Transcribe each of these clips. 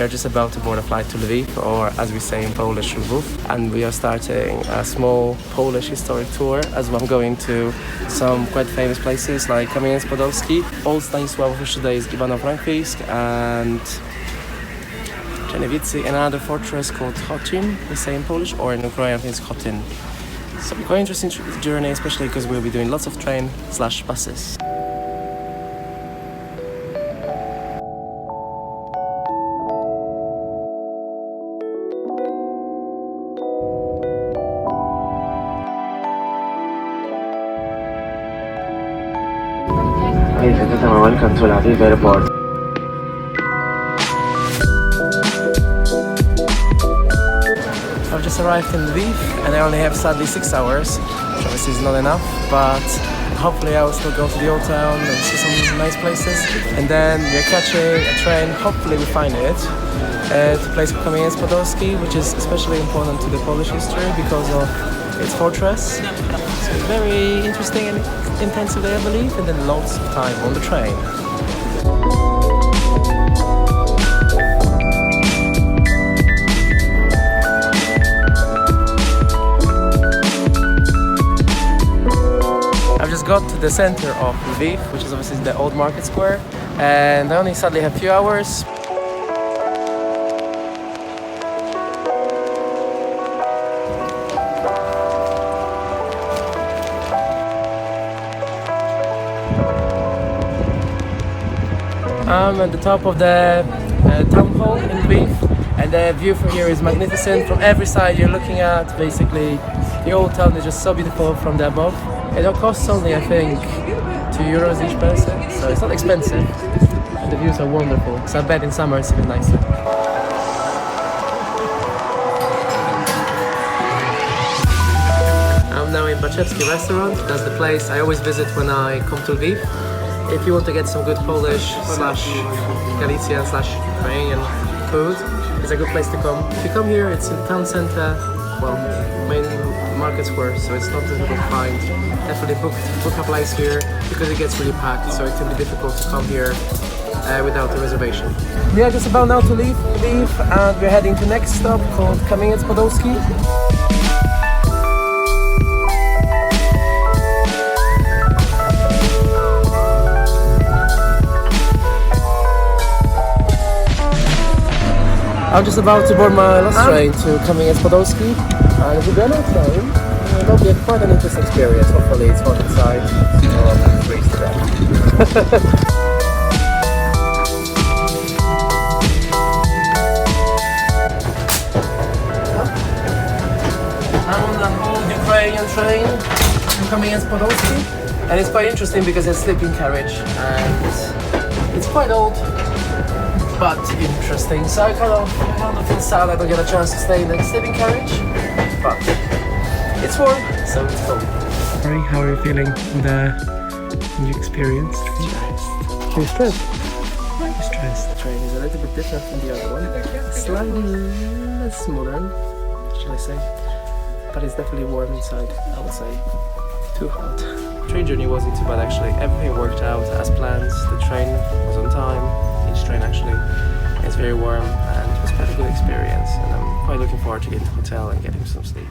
are just about to board a flight to Lviv, or as we say in Polish, Lwów, and we are starting a small Polish historic tour as I'm going to some quite famous places like Kamieniec Podolski, old Stanisławów, which today is Ivano-Frankvivsk, and Chernivtsi, another fortress called Chocim, we say in Polish, or in Ukrainian it's Khotyn. So quite interesting journey, especially because we'll be doing lots of train/buses. Welcome to Lviv Airport. I've just arrived in Lviv and I only have sadly 6 hours, which obviously is not enough, but hopefully I will still go to the old town and see some nice places, and then we are catching a train, hopefully we find it, to a place called Kamieniec-Podolski, which is especially important to the Polish history because of its fortress. So it's very interesting and intensive day, I believe, and then lots of time on the train. I've just got to the center of Lviv, which is obviously the old market square, and I only sadly have a few hours. I'm at the top of the town hall in Lviv, and the view from here is magnificent. From every side you're looking at, basically, the old town is just so beautiful from the above. It all costs only, I think, €2 each person, so it's not expensive. And the views are wonderful, so I bet in summer it's even nicer. I'm now in Bachevsky restaurant. That's the place I always visit when I come to Lviv. If you want to get some good Polish/Galician/Ukrainian food, it's a good place to come. If you come here, it's in town center, well, main market square, so it's not difficult to find. Definitely book a place here because it gets really packed, so it can be difficult to come here without a reservation. We are just about now to leave and we're heading to next stop called Kamieniec-Podolski. I'm just about to board my last train to Kamieniec-Podolski, and if we go on train, it'll be quite an interesting experience. Hopefully it's hot inside, or I'm freeze to death. I'm on an old Ukrainian train to Kamieniec-Podolski, and it's quite interesting because it's a sleeping carriage, and it's quite old, but interesting. So I kind of feel sad I don't get a chance to stay in the sleeping carriage, but it's warm, so it's cool. Sorry, how are you feeling with the new experience? Stressed. You're stressed? I'm stressed. The train is a little bit different from the other one. Slightly less modern, shall I say, but it's definitely warm inside, I would say. Too hot. The train journey wasn't too bad actually. Everything worked out as planned. The train was on time. Train actually, it's very warm and it was quite a good experience, and I'm quite looking forward to getting to the hotel and getting some sleep.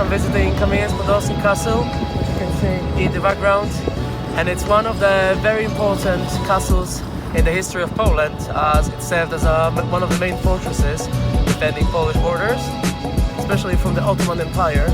I'm visiting Kamieniec-Podolski Castle, in the background, and it's one of the very important castles in the history of Poland, as it served as one of the main fortresses defending Polish borders, especially from the Ottoman Empire.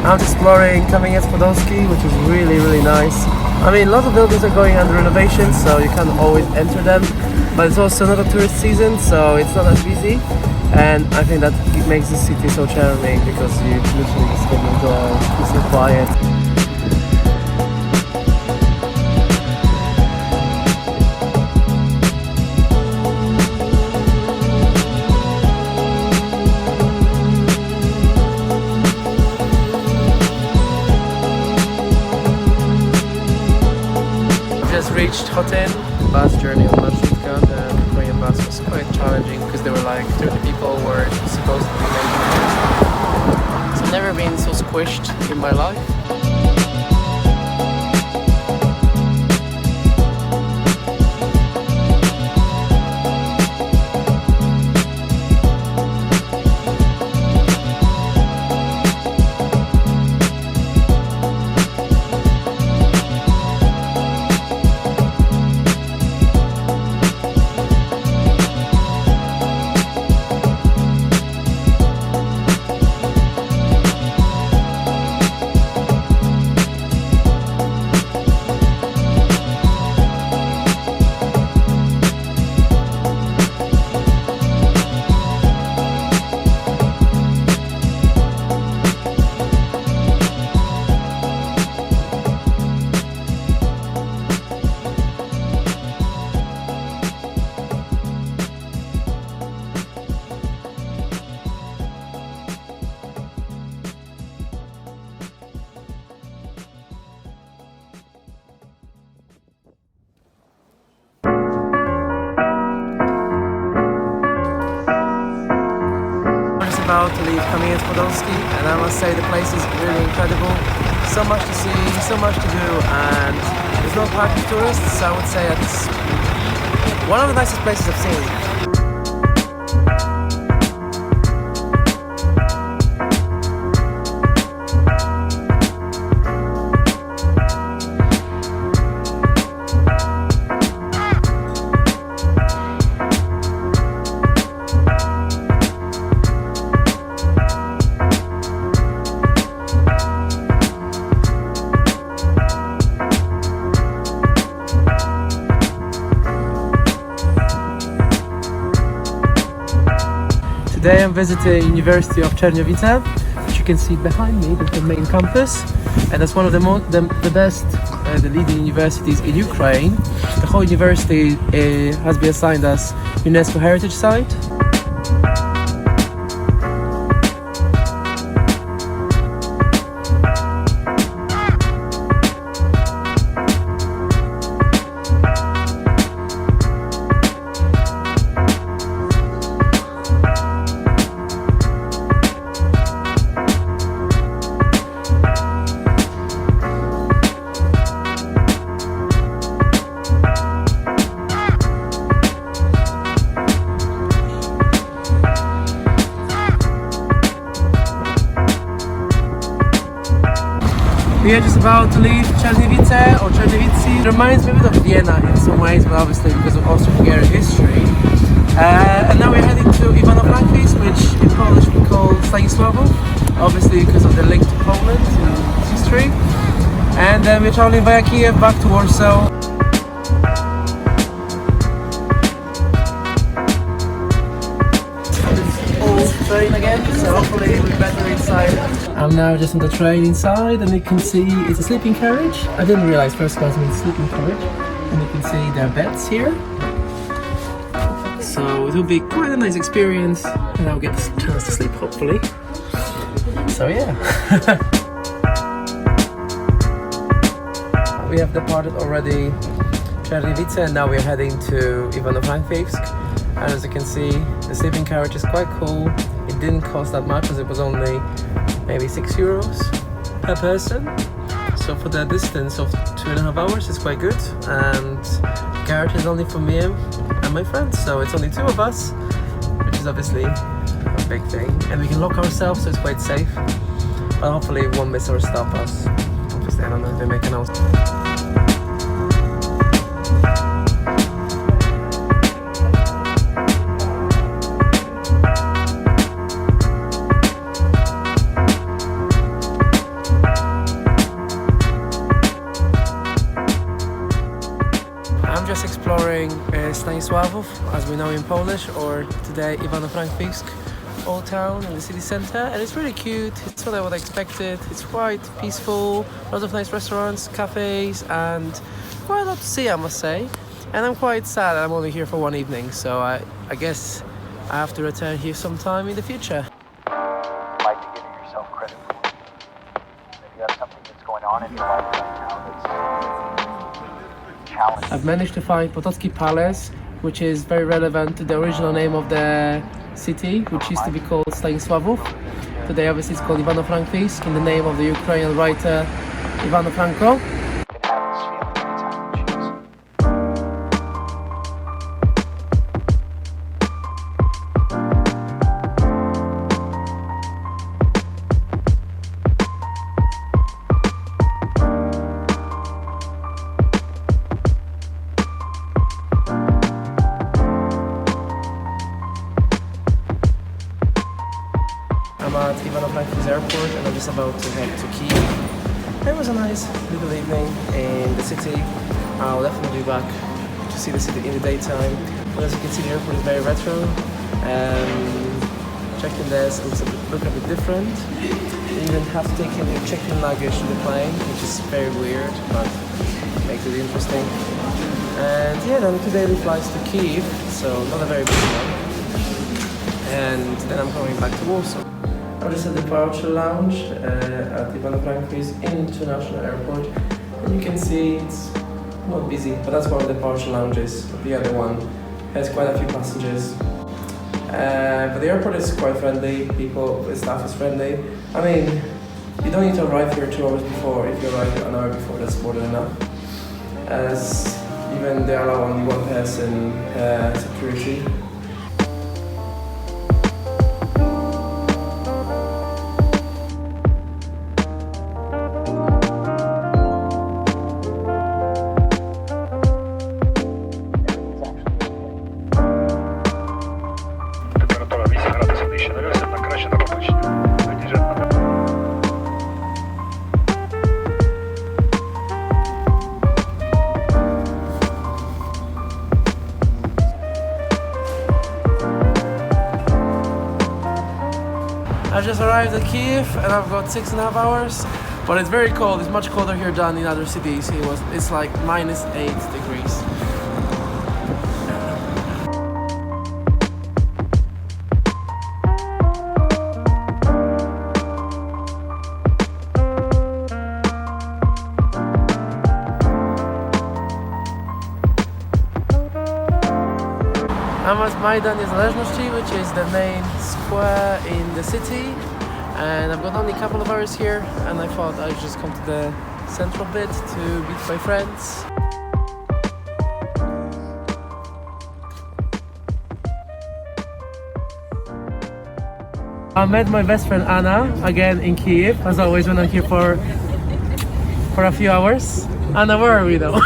I'm exploring Kamieniec Podolski, which is really, really nice. I mean, lots of buildings are going under renovation, so you can't always enter them. But it's also not a tourist season, so it's not as busy. And I think that it makes the city so charming because you literally just can enjoy peace and quiet. Just reached Khotyn. The bus journey on marshrutka, the Ukrainian bus was quite challenging because there were like 30 people were supposed to be making it. So I've never been so squished in my life. About to leave Kamieniec Podolski, and I must say the place is really incredible. So much to see, so much to do, and there's no packed of tourists, so I would say it's one of the nicest places I've seen. Today I'm visiting University of Chernivtsi, which you can see behind me. That's the main campus, and that's one of the best, the leading universities in Ukraine. The whole university has been assigned as UNESCO Heritage Site. We are just about to leave Chernivtsi or Chernivtsi. It reminds me a bit of Vienna in some ways, but obviously because of Austro-Hungarian history. And now we're heading to Ivano-Frankvivsk, which in Polish we call Stanisławów, obviously because of the link to Poland in history. And then we're traveling via Kiev back to Warsaw. Train again, so hopefully we're better inside. I'm now just on the train inside, and you can see it's a sleeping carriage. I didn't realize first class means sleeping carriage, and you can see there are beds here. So it will be quite a nice experience, and I'll get the chance to sleep hopefully. So yeah. We have departed already Chernivtsi, and now we're heading to Ivano-Frankvivsk. And as you can see, the sleeping carriage is quite cool. It didn't cost that much, as it was only maybe €6 per person. So for the distance of 2.5 hours, it's quite good. And the carriage is only for me and my friends, so it's only 2 of us, which is obviously a big thing. And we can lock ourselves, so it's quite safe. But hopefully it won't miss or stop us. Obviously, I don't know if they make an announcement. I'm just exploring Stanisławów, as we know in Polish, or today Ivano-Frankvivsk old town in the city center, and it's really cute. It's what I would expect it. It's quite peaceful, lots of nice restaurants, cafes, and quite a lot to see, I must say. And I'm quite sad I'm only here for one evening, so I guess I have to return here sometime in the future. You might be giving yourself credit for it. Maybe you have something that's going on in your life right now that's challenging. I've managed to find Potocki Palace, which is very relevant to the original name of the city, which used to be called Stanisławów. Today obviously it's called Ivano-Frankvivsk in the name of the Ukrainian writer Ivano Franko. I'm at Ivano-Frankivsk airport and I'm just about to head to Kyiv. It was a nice little evening in the city. I'll definitely be back to see the city in the daytime. But as you can see, the airport is very retro. Check-in desk look a bit different. You even have to take in your check-in luggage to the plane, which is very weird, but makes it interesting. And yeah, then 2 daily flights to Kyiv, so not a very big one. And then I'm going back to Warsaw. I'm just at the departure lounge at Ivano-Frankivsk International Airport, and you can see it's not busy, but that's one of the departure lounges. The other one has quite a few passengers. But the airport is quite friendly, the staff is friendly. I mean, you don't need to arrive here 2 hours before. If you arrive an hour before, that's more than enough. As even they allow only one person security. I just arrived at Kyiv and I've got 6.5 hours, but it's very cold. It's much colder here than in other cities. It's like -8 degrees. I'm at Maidan Niezależności, which is the main square in the city, and I've got only a couple of hours here, and I thought I'd just come to the central bit to meet my friends. I met my best friend Anna again in Kyiv, as always when I'm here for a few hours. Anna, where are we now?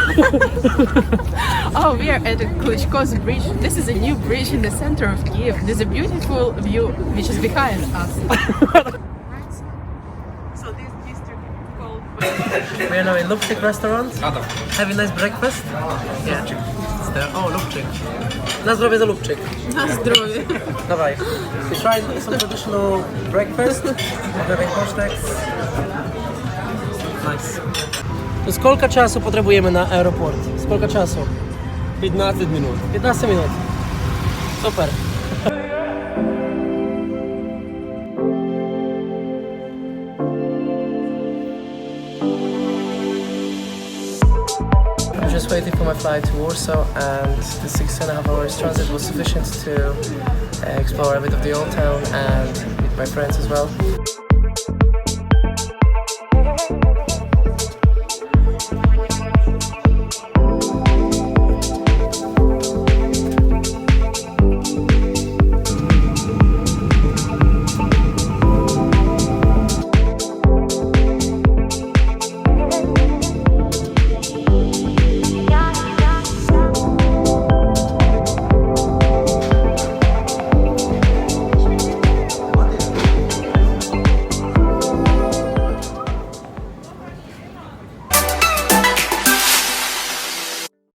Oh, we are at the Klitschko's bridge. This is a new bridge in the center of Kyiv. There's a beautiful view which is behind us. So this district is called... We are now in Lwów restaurant. Having nice breakfast. Yeah. It's there. Oh, Lwów. Na zdrowie za Lwów. Na zdrowie. Dawaj. We tried some traditional breakfast. Having kosztek. Nice. To сколько czasu potrzebujemy na aeroport? Сколько czasu? 15 minut. 15 minut. Super. I'm just waiting for my flight to Warsaw, and the 6.5 hours transit was sufficient to explore a bit of the old town and meet my friends as well.